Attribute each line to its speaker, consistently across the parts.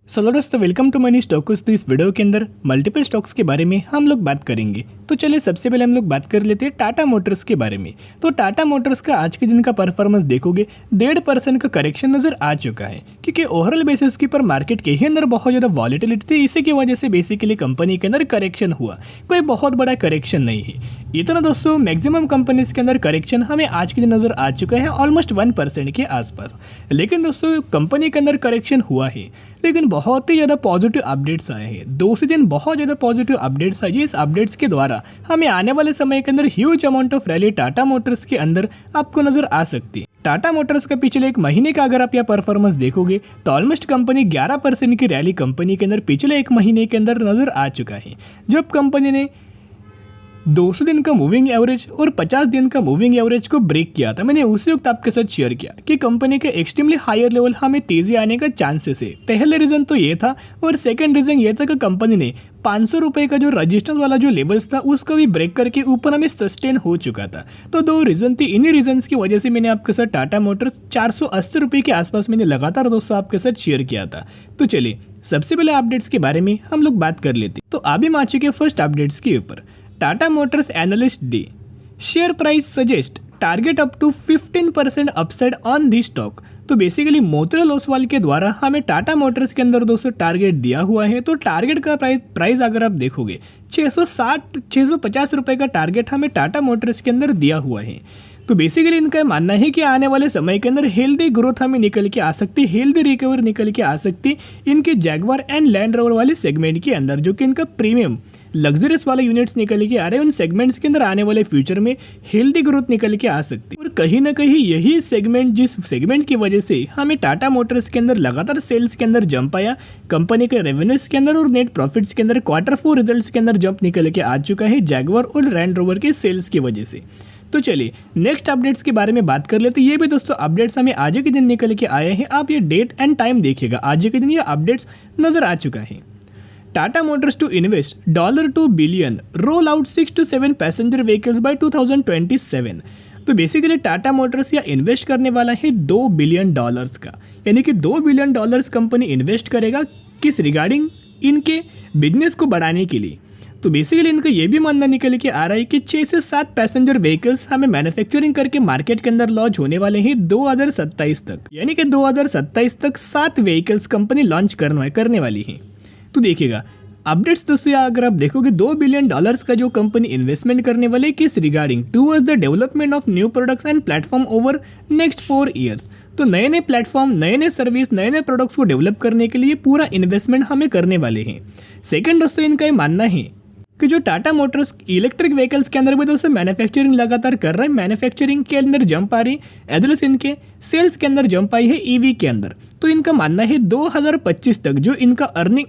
Speaker 1: Hello दोस्तों, welcome to money stocks. तो इस वीडियो के अंदर मल्टीपल स्टॉक्स के बारे में हम लोग बात करेंगे। तो चलिए सबसे पहले हम लोग बात कर लेते हैं टाटा मोटर्स के बारे में। तो टाटा मोटर्स का आज के दिन का परफॉर्मेंस देखोगे 1.5% का करेक्शन नजर आ चुका है, क्योंकि ओवरऑल बेसिस के ऊपर मार्केट के ही अंदर बहुत ज़्यादा वॉलेटिलिटी थी। इसी की वजह से बेसिकली कंपनी के अंदर करेक्शन हुआ, कोई बहुत बड़ा करेक्शन नहीं है। इतना दोस्तों मैक्सिमम कंपनीज के अंदर करेक्शन हमें आज के दिन नजर आ चुका है ऑलमोस्ट 1% के आसपास। लेकिन दोस्तों कंपनी के अंदर करेक्शन हुआ है, लेकिन बहुत ही ज़्यादा पॉजिटिव अपडेट्स आए हैं। 2 दिन बहुत ज़्यादा पॉजिटिव अपडेट्स आए। इस अपडेट्स के द्वारा हमें आने वाले समय के अंदर huge amount of rally Tata Motors के अंदर आपको नजर आ सकती है। टाटा मोटर्स का पिछले एक महीने का अगर आप यह परफॉर्मेंस देखोगे तो ऑलमोस्ट कंपनी 11% की रैली कंपनी के अंदर पिछले एक महीने के अंदर नजर आ चुका है। जब कंपनी ने 200 दिन का मूविंग एवरेज और 50 दिन का मूविंग एवरेज को ब्रेक किया था, मैंने उसी वक्त आपके साथ शेयर किया कि कंपनी के एक्सट्रीमली हायर लेवल हमें तेजी आने का चांसेस है। पहले रीजन तो ये था, और सेकंड रीजन ये था कि कंपनी ने 500 रुपये का जो रजिस्टेंस वाला जो लेवल्स था उसको भी ब्रेक करके ऊपर हमें सस्टेन हो चुका था। तो 2 रीजन थी। इन्हीं रीजन की वजह से मैंने आपके साथ टाटा मोटर्स 480 रुपये के आसपास मैंने लगातार दोस्तों आपके साथ शेयर किया था। तो चलिए सबसे पहले अपडेट्स के बारे में हम लोग बात कर लेते। तो अभी हम आ चुके हैं फर्स्ट अपडेट्स के ऊपर। Tata Motors analyst day share price suggest target up to 15% upside on the stock. तो बेसिकली मोतीलाल ओसवाल के द्वारा हमें टाटा मोटर्स के अंदर दोस्तों टारगेट दिया हुआ है। तो टारगेट का प्राइस अगर आप देखोगे 650 रुपये का टारगेट हमें टाटा मोटर्स के अंदर दिया हुआ है। तो बेसिकली इनका मानना है कि आने वाले समय के अंदर हेल्दी ग्रोथ हमें निकल के आ सकती, हेल्दी रिकवर निकल के आ सकती इनके जैगवार एंड लैंड रोवर वाले सेगमेंट के अंदर, जो कि इनका प्रीमियम लग्जरियस वाले यूनिट्स निकल के आ रहे हैं। उन सेगमेंट्स के अंदर आने वाले फ्यूचर में हेल्दी ग्रोथ निकल के आ सकती है। और कहीं ना कहीं यही सेगमेंट, जिस सेगमेंट की वजह से हमें टाटा मोटर्स के अंदर लगातार सेल्स के अंदर जंप आया, कंपनी के रेवेन्यूज के अंदर और नेट प्रॉफिट्स के अंदर Q4 रिजल्ट्स के अंदर जंप निकल के आ चुका है जैगवार और लैंड रोवर के सेल्स की वजह से। तो चलिए नेक्स्ट अपडेट्स के बारे में बात कर लेते। ये भी दोस्तों अपडेट्स हमें आज के दिन निकल के आए हैं। आप ये डेट एंड टाइम देखिएगा, आज के दिन ये अपडेट्स नजर आ चुका है। Tata Motors to invest $2 billion roll out 6 to 7 passenger vehicles by 2027। तो बेसिकली टाटा मोटर्स या इन्वेस्ट करने वाला है $2 बिलियन का, यानी कि $2 बिलियन कंपनी इन्वेस्ट करेगा किस रिगार्डिंग इनके बिजनेस को बढ़ाने के लिए। तो बेसिकली इनका ये भी मानना निकल के आ रहा है कि 6 से 7 पैसेंजर व्हीकल्स हमें मैन्युफैक्चरिंग करके मार्केट के अंदर लॉन्च होने वाले हैं 2027 तक, यानी कि 2027 तक 7 व्हीकल्स कंपनी लॉन्च करने वाली है। तो देखिएगा अपडेट्स दोस्तों, अगर आप देखोगे $2 बिलियन का जो कंपनी इन्वेस्टमेंट करने वाले किस regarding towards the development of new products and platform over next 4 years. तो नए नए प्लेटफॉर्म, नए नए सर्विस, नए नए प्रोडक्ट्स को डेवलप करने के लिए पूरा इन्वेस्टमेंट हमें करने वाले हैं। सेकेंड दोस्तों इनका ये मानना है कि जो टाटा मोटर्स इलेक्ट्रिक व्हीकल्स के अंदर भी दोस्तों मैन्युफैक्चरिंग लगातार कर रहा है, मैन्युफैक्चरिंग के अंदर जंप आ रही, एज इनके सेल्स के अंदर जंप आई है ईवी के अंदर। तो इनका मानना है 2025 तक जो इनका अर्निंग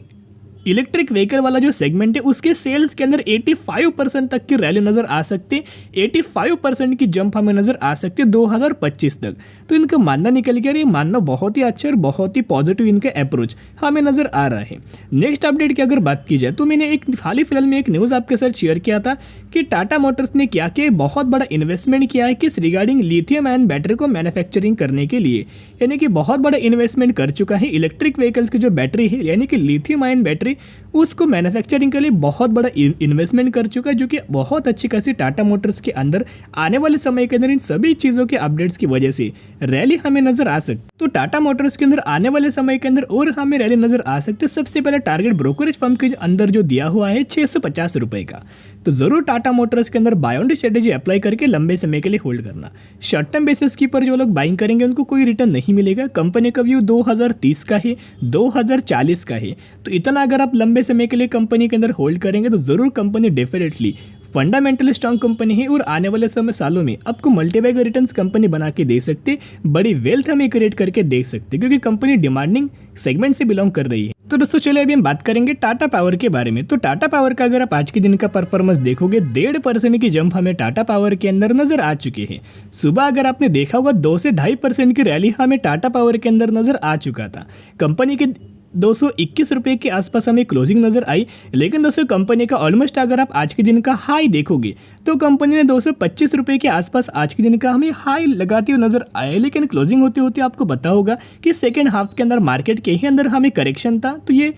Speaker 1: इलेक्ट्रिक व्हीकल वाला जो सेगमेंट है उसके सेल्स के अंदर 85% तक की रैली नजर आ सकती है, 85% की जंप हमें नजर आ सकती है 2025 तक। तो इनका मानना निकल गया, ये मानना बहुत ही अच्छा और बहुत ही पॉजिटिव इनका अप्रोच हमें नजर आ रहा है। नेक्स्ट अपडेट की अगर बात की जाए तो मैंने एक हाल ही फिलहाल में एक न्यूज़ आपके साथ शेयर किया था कि टाटा मोटर्स ने क्या किया, बहुत बड़ा इन्वेस्टमेंट किया है किस रिगार्डिंग लिथियम आयन बैटरी को मैन्युफैक्चरिंग करने के लिए, यानी कि बहुत बड़ा इन्वेस्टमेंट कर चुका है इलेक्ट्रिक व्हीकल्स की जो बैटरी है, यानी कि लिथियम आयन बैटरी उसको मैन्युफैक्चरिंग के लिए बहुत बड़ा इन्वेस्टमेंट कर चुका है, जो कि बहुत अच्छी खासी टाटा मोटर्स के अंदर आने वाले समय के अंदर इन सभी चीज़ों के अपडेट्स की वजह से रैली हमें नजर आ सकती। तो टाटा मोटर्स के अंदर आने वाले समय के अंदर और हमें रैली नजर आ सकती है। सबसे पहले टारगेट ब्रोकरेज फर्म के अंदर जो दिया हुआ है 650 रुपये का, तो जरूर टाटा मोटर्स के अंदर buy on dip strategy apply करके लंबे समय के लिए होल्ड करना। शॉर्ट टर्म बेसिस की पर जो लोग बाइंग करेंगे उनको कोई रिटर्न नहीं मिलेगा। कंपनी का व्यू 2030 का है, 2040 का है। तो इतना अगर आप लंबे समय के लिए कंपनी के अंदर होल्ड करेंगे तो जरूर company definitely fundamentally strong company है और आने वाले समय सालों में आपको मल्टीपल रिटर्न्स कंपनी बना के दे सकते, बड़ी वेल्थ हमें क्रिएट करके दे सकते, क्योंकि कंपनी डिमांडिंग सेगमेंट से बिलोंग कर रही है। तो दोस्तों चलिए अभी हम बात करेंगे टाटा पावर के बारे में। तो टाटा पावर का अगर आप आज के दिन का परफॉर्मेंस देखोगे 1.5% की जंप हमें टाटा पावर के अंदर नजर आ चुकी है। सुबह अगर आपने देखा होगा 2 से 2.5% की रैली हमें टाटा पावर के अंदर नजर आ चुका था। कंपनी के 221 रुपये के आसपास हमें क्लोजिंग नजर आई। लेकिन दोस्तों कंपनी का ऑलमोस्ट अगर आप आज के दिन का हाई देखोगे तो कंपनी ने 225 रुपये के आसपास आज के दिन का हमें हाई लगाते हुए नजर आया। लेकिन क्लोजिंग होते होते आपको पता होगा कि सेकेंड हाफ के अंदर मार्केट के ही अंदर हमें करेक्शन था, तो ये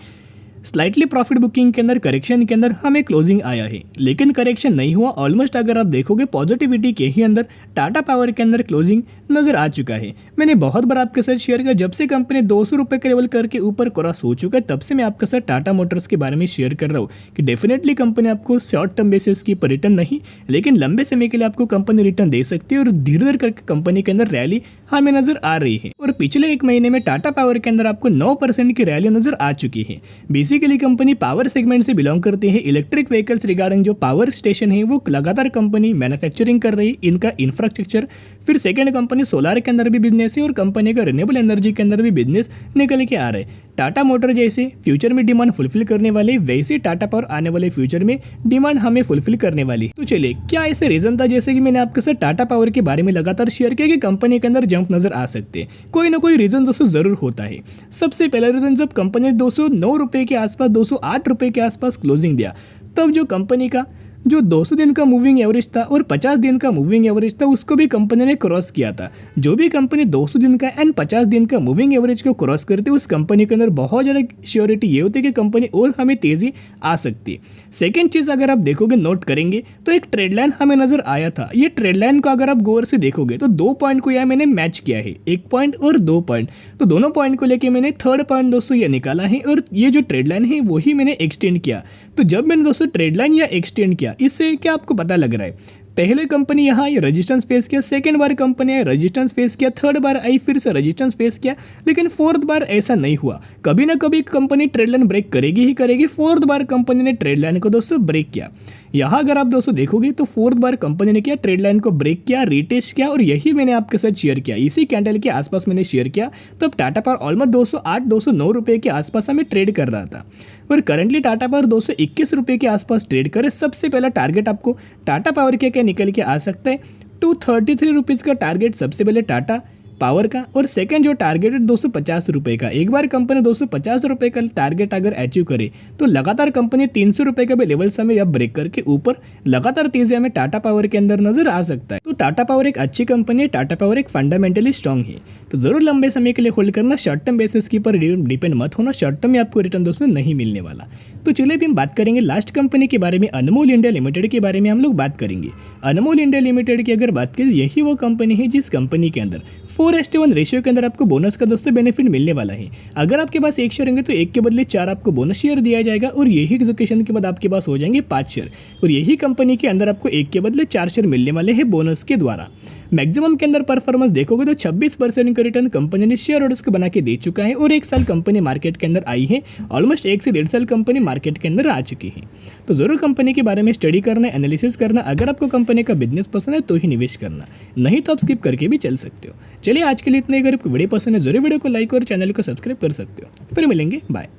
Speaker 1: स्लाइटली प्रॉफिट बुकिंग के अंदर करेक्शन के अंदर हमें क्लोजिंग आया है। लेकिन करेक्शन नहीं हुआ, ऑलमोस्ट अगर आप देखोगे पॉजिटिविटी के ही अंदर टाटा पावर के अंदर क्लोजिंग नजर आ चुका है। मैंने बहुत बार आपके साथ शेयर किया, जब से कंपनी 200 रुपये के लेवल करके ऊपर क्रॉस हो चुका है तब से मैं आपके साथ टाटा मोटर्स के बारे में शेयर कर रहा हूँ कि डेफिनेटली कंपनी आपको शॉर्ट टर्म बेसिस की पर रिटर्न नहीं, लेकिन लंबे समय के लिए आपको कंपनी रिटर्न दे सकती है और धीरे धीरे करके कंपनी के अंदर रैली हमें नजर आ रही है। और पिछले एक महीने में टाटा पावर के अंदर आपको 9% की रैली नजर आ चुकी है। बेसिकली कंपनी पावर सेगमेंट से बिलोंग करती है। इलेक्ट्रिक व्हीकल्स रिगार्डिंग जो पावर स्टेशन है वो लगातार कंपनी मैन्युफैक्चरिंग कर रही है, इनका इंफ्रास्ट्रक्चर। फिर सेकेंड कंपनी सोलार के अंदर भी बिजनेस है और कंपनी का रिन्यूएबल एनर्जी के अंदर भी बिजनेस निकल के आ रहा है। टाटा मोटर जैसे फ्यूचर में डिमांड फुलफिल करने वाले, वैसे टाटा पावर आने वाले फ्यूचर में डिमांड हमें फुलफिल करने वाली। तो चलिए, क्या ऐसे रीजन था जैसे कि मैंने आपके साथ टाटा पावर के बारे में लगातार शेयर किया कि कंपनी के अंदर जंप नजर आ सकते हैं। कोई ना कोई रीजन दोस्तों जरूर होता है। सबसे पहला रीजन, जब कंपनी ने 209 रुपये के आसपास 208 रुपये के आसपास क्लोजिंग दिया, तब जो कंपनी का जो 200 दिन का मूविंग एवरेज था और 50 दिन का मूविंग एवरेज था उसको भी कंपनी ने क्रॉस किया था। जो भी कंपनी 200 दिन का एंड 50 दिन का मूविंग एवरेज को क्रॉस करती है उस कंपनी के अंदर बहुत ज़्यादा श्योरिटी ये होती है कि कंपनी और हमें तेज़ी आ सकती है। सेकेंड चीज़ अगर आप देखोगे, नोट करेंगे तो एक ट्रेड लाइन हमें नजर आया था। ये ट्रेड लाइन को अगर आप गौर से देखोगे तो 2 पॉइंट को यह मैंने मैच किया है, 1 पॉइंट और 2 पॉइंट। तो दोनों पॉइंट को लेके मैंने थर्ड पॉइंट दोस्तों ये निकाला है और ये जो ट्रेड लाइन है वही मैंने एक्सटेंड किया। तो जब मैंने दोस्तों ट्रेड लाइन या एक्सटेंड किया, इससे क्या आपको पता लग रहा है, पहले कंपनी यहाँ रेजिस्टेंस फेस किया, सेकेंड बार कंपनी रेजिस्टेंस फेस किया, थर्ड बार आई फिर से रेजिस्टेंस फेस किया, लेकिन फोर्थ बार ऐसा नहीं हुआ। कभी ना कभी कंपनी ट्रेड लाइन ब्रेक करेगी ही करेगी। फोर्थ बार कंपनी ने ट्रेड लाइन को दोस्तों ब्रेक किया। यहाँ अगर आप दोस्तों देखोगे तो फोर्थ बार कंपनी ने क्या, ट्रेड लाइन को ब्रेक किया, रीटेस्ट किया और यही मैंने आपके साथ शेयर किया। इसी कैंडल के आसपास मैंने शेयर किया। तो अब टाटा पावर ऑलमोस्ट 208-209 रुपये के आसपास हमें ट्रेड कर रहा था और करंटली टाटा पावर 221 रुपये के आसपास ट्रेड करे। सबसे पहला टारगेट आपको टाटा पावर के क्या निकल के आ सकता है, 233 रुपीज़ का टारगेट सबसे पहले टाटा पावर का, और सेकंड जो टारगेट है 250 रुपये का। एक बार कंपनी 250 रुपये का टारगेट अगर अचीव करे तो लगातार कंपनी 300 रुपये का भी लेवल समय या ब्रेक करके ऊपर लगातार तेजी हमें टाटा पावर के अंदर नजर आ सकता है। तो टाटा पावर एक अच्छी कंपनी है, टाटा पावर एक फंडामेंटली स्ट्रॉन्ग है, तो जरूर लंबे समय के लिए होल्ड करना। शॉर्ट टर्म बेसिस के ऊपर डिपेंड मत होना, शॉर्ट टर्म में आपको रिटर्न दोस्तों नहीं मिलने वाला। तो चलिए अभी हम बात करेंगे लास्ट कंपनी के बारे में, अनमोल इंडिया लिमिटेड के बारे में हम लोग बात करेंगे। अनमोल इंडिया लिमिटेड की अगर बात करें, यही वो कंपनी है जिस कंपनी के अंदर 4:1 रेशियो के अंदर आपको बोनस का दोस्तों बेनिफिट मिलने वाला है। अगर आपके पास 1 शेयर होंगे तो 1 के बदले 4 आपको बोनस शेयर दिया जाएगा और यही एग्जीक्यूशन के बाद आपके पास हो जाएंगे 5 शेयर, और यही कंपनी के अंदर आपको 1 के बदले 4 शेयर मिलने वाले हैं बोनस के द्वारा। मैक्सिमम के अंदर परफॉर्मेंस देखोगे तो 26% का रिटर्न कंपनी ने शेयर होल्डर्स को बना के दे चुका है और 1 साल कंपनी मार्केट के अंदर आई है, ऑलमोस्ट 1 से 1.5 साल कंपनी मार्केट के अंदर आ चुकी है। तो जरूर कंपनी के बारे में स्टडी करना, एनालिसिस करना। अगर आपको कंपनी का बिजनेस पसंद है तो ही निवेश करना, नहीं तो आप स्किप करके भी चल सकते हो। चलिए आज के लिए इतने। अगर आपको वीडियो पसंद है जरूर वीडियो को लाइक और चैनल को सब्सक्राइब कर सकते हो। फिर मिलेंगे, बाय।